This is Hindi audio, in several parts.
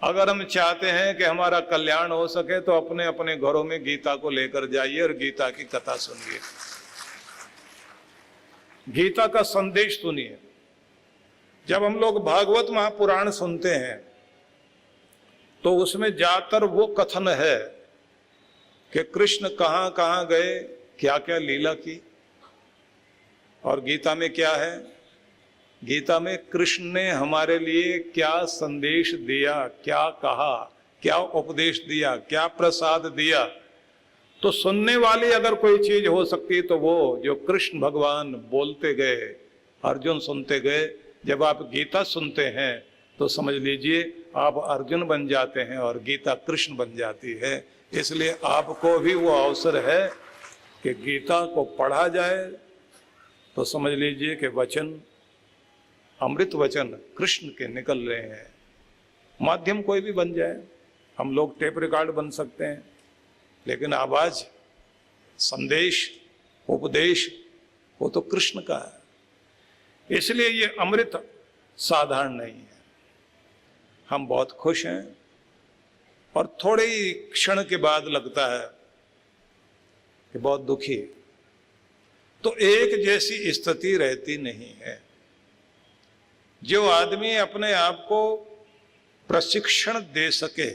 अगर हम चाहते हैं कि हमारा कल्याण हो सके तो अपने अपने घरों में गीता को लेकर जाइए और गीता की कथा सुनिए, गीता का संदेश सुनिए। जब हम लोग भागवत महापुराण सुनते हैं तो उसमें ज्यादातर वो कथन है कि कृष्ण कहां कहां गए, क्या क्या लीला की। और गीता में क्या है? गीता में कृष्ण ने हमारे लिए क्या संदेश दिया, क्या कहा, क्या उपदेश दिया, क्या प्रसाद दिया। तो सुनने वाली अगर कोई चीज हो सकती तो वो जो कृष्ण भगवान बोलते गए, अर्जुन सुनते गए। जब आप गीता सुनते हैं तो समझ लीजिए आप अर्जुन बन जाते हैं और गीता कृष्ण बन जाती है। इसलिए आपको भी वो अवसर है कि गीता को पढ़ा जाए तो समझ लीजिए कि वचन, अमृत वचन कृष्ण के निकल रहे हैं। माध्यम कोई भी बन जाए, हम लोग टेप रिकॉर्ड बन सकते हैं, लेकिन आवाज, संदेश, उपदेश वो तो कृष्ण का है। इसलिए ये अमृत साधारण नहीं है। हम बहुत खुश हैं और थोड़े ही क्षण के बाद लगता है कि बहुत दुखी। तो एक जैसी स्थिति रहती नहीं है। जो आदमी अपने आप को प्रशिक्षण दे सके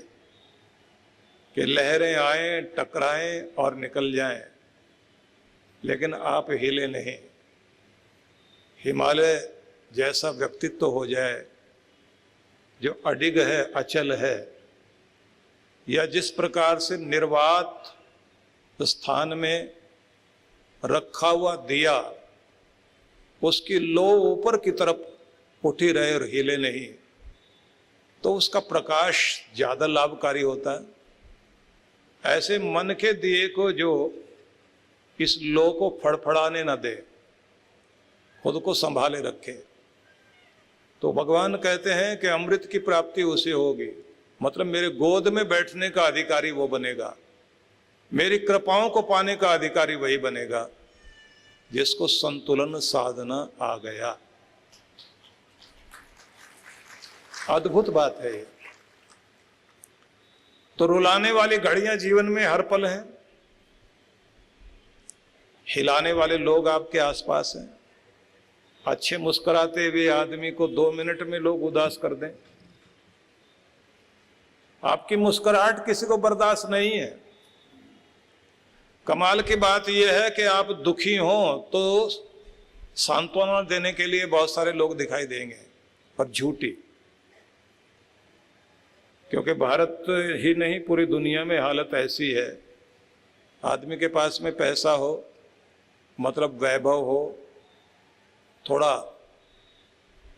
कि लहरें आए, टकराएं और निकल जाएं, लेकिन आप हिले नहीं, हिमालय जैसा व्यक्तित्व हो जाए जो अडिग है, अचल है, या जिस प्रकार से निर्वात स्थान में रखा हुआ दिया उसकी लो ऊपर की तरफ उठी रहे और हिले नहीं, तो उसका प्रकाश ज्यादा लाभकारी होता है। ऐसे मन के दिए को जो इस लो को फड़फड़ाने न दे, खुद को संभाले रखे, तो भगवान कहते हैं कि अमृत की प्राप्ति उसे होगी। मतलब मेरे गोद में बैठने का अधिकारी वो बनेगा, मेरी कृपाओं को पाने का अधिकारी वही बनेगा जिसको संतुलन साधना आ गया। अद्भुत बात है ये। तो रुलाने वाली घड़ियां जीवन में हर पल हैं, हिलाने वाले लोग आपके आसपास हैं। अच्छे मुस्कुराते हुए आदमी को 2 मिनट में लोग उदास कर दें। आपकी मुस्कुराहट किसी को बर्दाश्त नहीं है। कमाल की बात यह है कि आप दुखी हो तो सांत्वना देने के लिए बहुत सारे लोग दिखाई देंगे, पर झूठी। क्योंकि भारत ही नहीं पूरी दुनिया में हालत ऐसी है, आदमी के पास में पैसा हो, मतलब वैभव हो, थोड़ा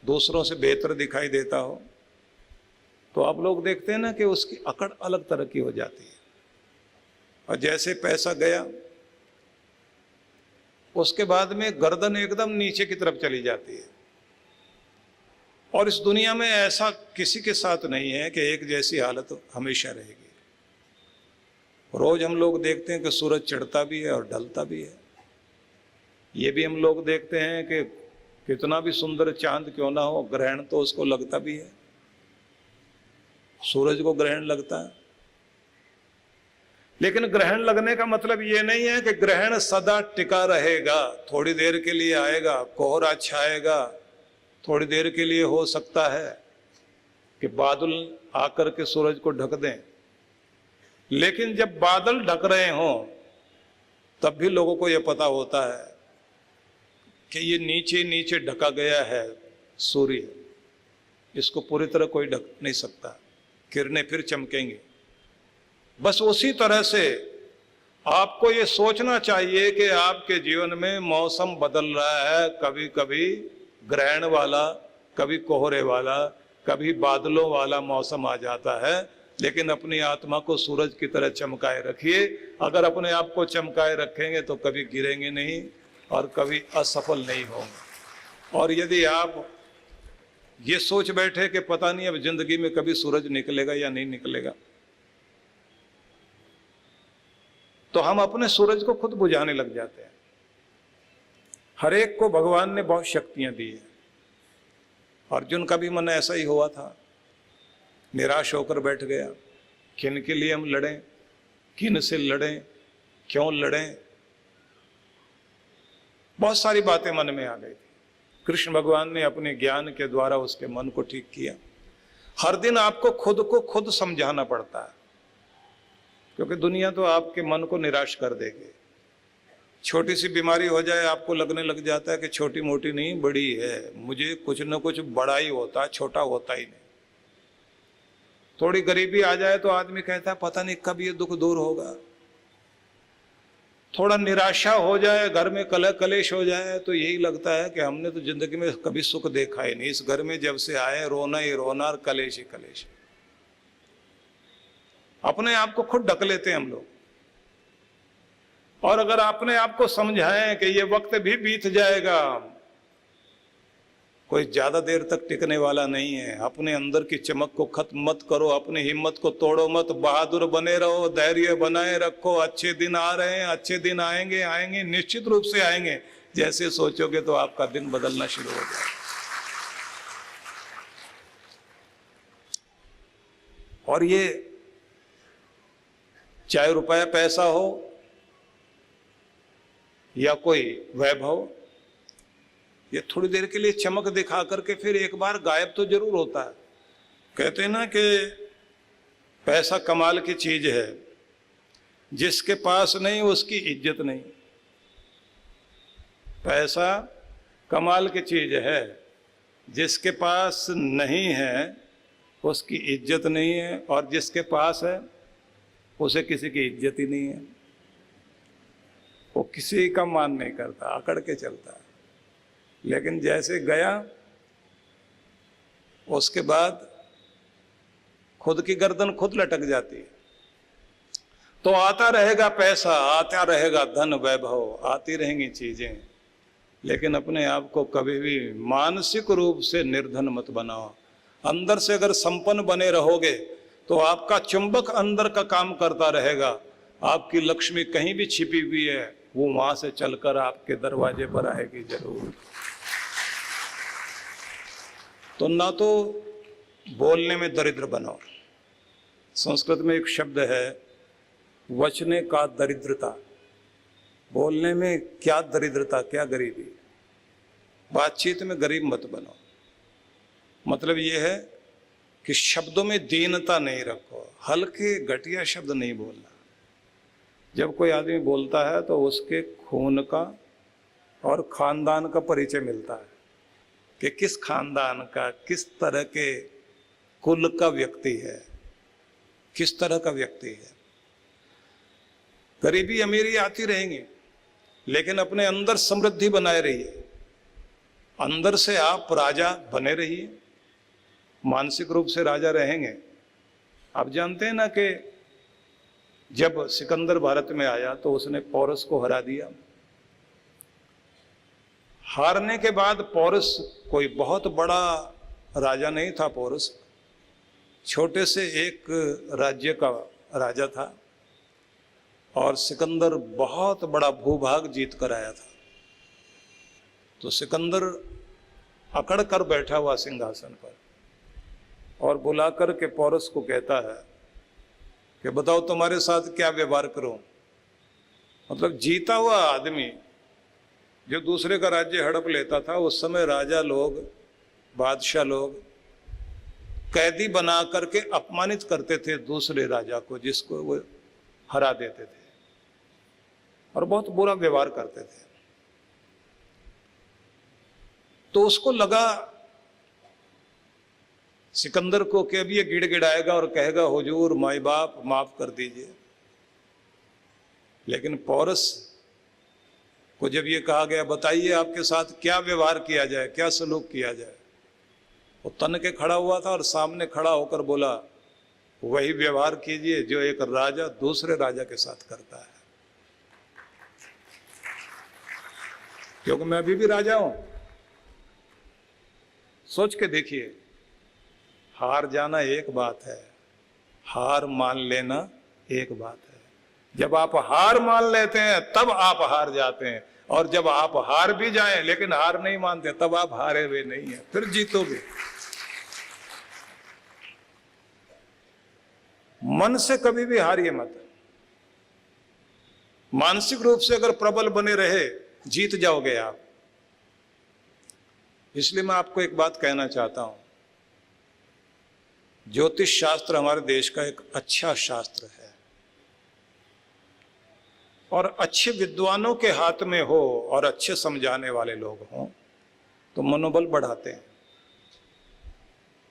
दूसरों से बेहतर दिखाई देता हो, तो आप लोग देखते हैं ना कि उसकी अकड़ अलग तरह की हो जाती है। और जैसे पैसा गया उसके बाद में गर्दन एकदम नीचे की तरफ चली जाती है। और इस दुनिया में ऐसा किसी के साथ नहीं है कि एक जैसी हालत हमेशा रहेगी। रोज हम लोग देखते हैं कि सूरज चढ़ता भी है और ढलता भी है। ये भी हम लोग देखते हैं कि कितना भी सुंदर चांद क्यों ना हो, ग्रहण तो उसको लगता भी है, सूरज को ग्रहण लगता है। लेकिन ग्रहण लगने का मतलब ये नहीं है कि ग्रहण सदा टिका रहेगा। थोड़ी देर के लिए आएगा, कोहरा छाएगा, थोड़ी देर के लिए हो सकता है कि बादल आकर के सूरज को ढक दें। लेकिन जब बादल ढक रहे हों तब भी लोगों को यह पता होता है कि ये नीचे नीचे ढका गया है सूर्य, इसको पूरी तरह कोई ढक नहीं सकता, किरणें फिर चमकेंगी। बस उसी तरह से आपको ये सोचना चाहिए कि आपके जीवन में मौसम बदल रहा है, कभी कभी ग्रहण वाला, कभी कोहरे वाला, कभी बादलों वाला मौसम आ जाता है। लेकिन अपनी आत्मा को सूरज की तरह चमकाए रखिए। अगर अपने आप को चमकाए रखेंगे तो कभी गिरेंगे नहीं और कभी असफल नहीं होंगे। और यदि आप ये सोच बैठे कि पता नहीं अब जिंदगी में कभी सूरज निकलेगा या नहीं निकलेगा, तो हम अपने सूरज को खुद बुझाने लग जाते हैं। हर एक को भगवान ने बहुत शक्तियां दी है। अर्जुन का भी मन ऐसा ही हुआ था। निराश होकर बैठ गया। किन के लिए हम लड़ें, किन से लड़ें, क्यों लड़ें, बहुत सारी बातें मन में आ गई थी। कृष्ण भगवान ने अपने ज्ञान के द्वारा उसके मन को ठीक किया। हर दिन आपको खुद को खुद समझाना पड़ता है, क्योंकि दुनिया तो आपके मन को निराश कर देगी। छोटी सी बीमारी हो जाए आपको लगने लग जाता है कि छोटी मोटी नहीं बड़ी है, मुझे कुछ न कुछ बड़ा ही होता है, छोटा होता ही नहीं। थोड़ी गरीबी आ जाए तो आदमी कहता है पता नहीं कब ये दुख दूर होगा। थोड़ा निराशा हो जाए, घर में कलह कलेश हो जाए तो यही लगता है कि हमने तो जिंदगी में कभी सुख देखा ही नहीं, इस घर में जब से आए रोना ही रोना और कलेश ही कलेश। अपने आप को खुद ढक लेते हैं हम लोग। और अगर अपने आप को समझाएं कि ये वक्त भी बीत जाएगा, कोई ज्यादा देर तक टिकने वाला नहीं है, अपने अंदर की चमक को खत्म मत करो, अपनी हिम्मत को तोड़ो मत, बहादुर बने रहो, धैर्य बनाए रखो। अच्छे दिन आ रहे हैं, अच्छे दिन आएंगे, आएंगे, निश्चित रूप से आएंगे। जैसे सोचोगे तो आपका दिन बदलना शुरू हो जाएगा। और ये चाहे रुपया पैसा हो या कोई वैभव, ये थोड़ी देर के लिए चमक दिखा करके फिर एक बार गायब तो जरूर होता है। कहते हैं ना कि पैसा कमाल की चीज है, जिसके पास नहीं उसकी इज्जत नहीं। पैसा कमाल की चीज है, जिसके पास नहीं है उसकी इज्जत नहीं है, और जिसके पास है उसे किसी की इज्जत ही नहीं है। वो किसी का मान नहीं करता, अकड़ के चलता है। लेकिन जैसे गया उसके बाद खुद की गर्दन खुद लटक जाती है। तो आता रहेगा पैसा, आता रहेगा धन वैभव, आती रहेंगी चीजें, लेकिन अपने आप को कभी भी मानसिक रूप से निर्धन मत बनाओ। अंदर से अगर संपन्न बने रहोगे तो आपका चुंबक अंदर का काम करता रहेगा। आपकी लक्ष्मी कहीं भी छिपी हुई है, वो वहां से चलकर आपके दरवाजे पर आएगी जरूर। तो ना तो बोलने में दरिद्र बनो। संस्कृत में एक शब्द है वचने का दरिद्रता। बोलने में क्या दरिद्रता, क्या गरीबी। बातचीत में गरीब मत बनो। मतलब ये है कि शब्दों में दीनता नहीं रखो, हल्के घटिया शब्द नहीं बोलना। जब कोई आदमी बोलता है तो उसके खून का और खानदान का परिचय मिलता है कि किस खानदान का, किस तरह के कुल का व्यक्ति है, किस तरह का व्यक्ति है। गरीबी अमीरी आती रहेंगी, लेकिन अपने अंदर समृद्धि बनाए रहिए। अंदर से आप राजा बने रहिए, मानसिक रूप से राजा रहेंगे। आप जानते हैं ना कि जब सिकंदर भारत में आया तो उसने पौरस को हरा दिया। हारने के बाद पौरस कोई बहुत बड़ा राजा नहीं था। पौरस छोटे से एक राज्य का राजा था और सिकंदर बहुत बड़ा भूभाग जीत कर आया था। तो सिकंदर अकड़ कर बैठा हुआ सिंहासन पर और बुलाकर के पौरस को कहता है कि बताओ तुम्हारे साथ क्या व्यवहार करूं। मतलब जीता हुआ आदमी जो दूसरे का राज्य हड़प लेता था, उस समय राजा लोग, बादशाह लोग कैदी बना करके अपमानित करते थे दूसरे राजा को, जिसको वो हरा देते थे, और बहुत बुरा व्यवहार करते थे। तो उसको लगा सिकंदर को कि अब ये गिड़गिड़ाएगा और कहेगा हुजूर माई बाप माफ कर दीजिए। लेकिन पौरस को जब ये कहा गया बताइए आपके साथ क्या व्यवहार किया जाए, क्या सलूक किया जाए, वो तन के खड़ा हुआ था और सामने खड़ा होकर बोला वही व्यवहार कीजिए जो एक राजा दूसरे राजा के साथ करता है। क्योंकि मैं अभी भी राजा हूं। सोच के देखिए, हार जाना एक बात है, हार मान लेना एक बात है। जब आप हार मान लेते हैं तब आप हार जाते हैं, और जब आप हार भी जाएं लेकिन हार नहीं मानते तब आप हारे हुए नहीं हैं, फिर जीतोगे। मन से कभी भी हारिए मत। मानसिक रूप से अगर प्रबल बने रहे, जीत जाओगे आप। इसलिए मैं आपको एक बात कहना चाहता हूं, ज्योतिष शास्त्र हमारे देश का एक अच्छा शास्त्र है, और अच्छे विद्वानों के हाथ में हो और अच्छे समझाने वाले लोग हों तो मनोबल बढ़ाते हैं,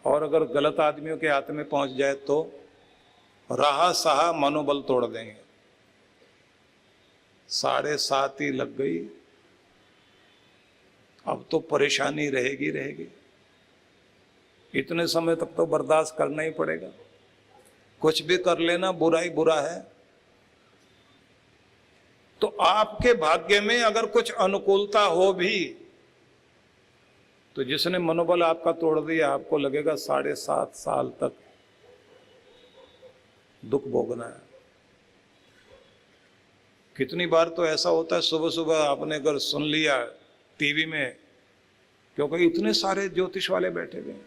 और अगर गलत आदमियों के हाथ में पहुंच जाए तो रहा सहा मनोबल तोड़ देंगे। 7:30 ही लग गई, अब तो परेशानी रहेगी रहेगी। इतने समय तक तो बर्दाश्त करना ही पड़ेगा, कुछ भी कर लेना बुरा ही बुरा है। तो आपके भाग्य में अगर कुछ अनुकूलता हो भी तो जिसने मनोबल आपका तोड़ दिया, आपको लगेगा 7.5 साल तक दुख भोगना है। कितनी बार तो ऐसा होता है, सुबह सुबह आपने अगर सुन लिया टीवी में, क्योंकि इतने सारे ज्योतिष वाले बैठे हुए हैं,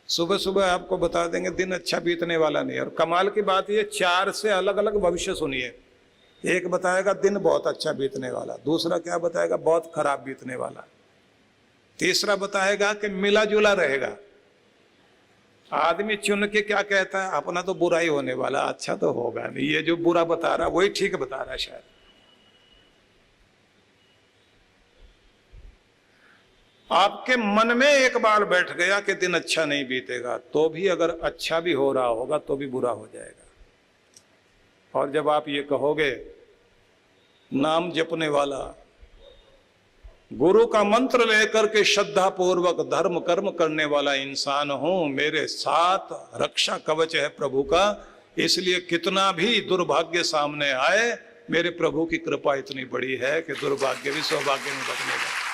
सुबह सुबह आपको बता देंगे दिन अच्छा बीतने वाला नहीं। और कमाल की बात ये, 4 से अलग अलग भविष्य सुनिए। एक बताएगा दिन बहुत अच्छा बीतने वाला, दूसरा क्या बताएगा बहुत खराब बीतने वाला, तीसरा बताएगा कि मिला जुला रहेगा। आदमी चुन के क्या कहता है, अपना तो बुरा ही होने वाला, अच्छा तो होगा नहीं। ये जो बुरा बता रहा वही ठीक बता रहा है शायद। आपके मन में एक बार बैठ गया कि दिन अच्छा नहीं बीतेगा, तो भी अगर अच्छा भी हो रहा होगा तो भी बुरा हो जाएगा। और जब आप ये कहोगे, नाम जपने वाला, गुरु का मंत्र लेकर के श्रद्धा पूर्वक धर्म कर्म करने वाला इंसान हूं, मेरे साथ रक्षा कवच है प्रभु का, इसलिए कितना भी दुर्भाग्य सामने आए, मेरे प्रभु की कृपा इतनी बड़ी है कि दुर्भाग्य भी सौभाग्य में बदलेगा।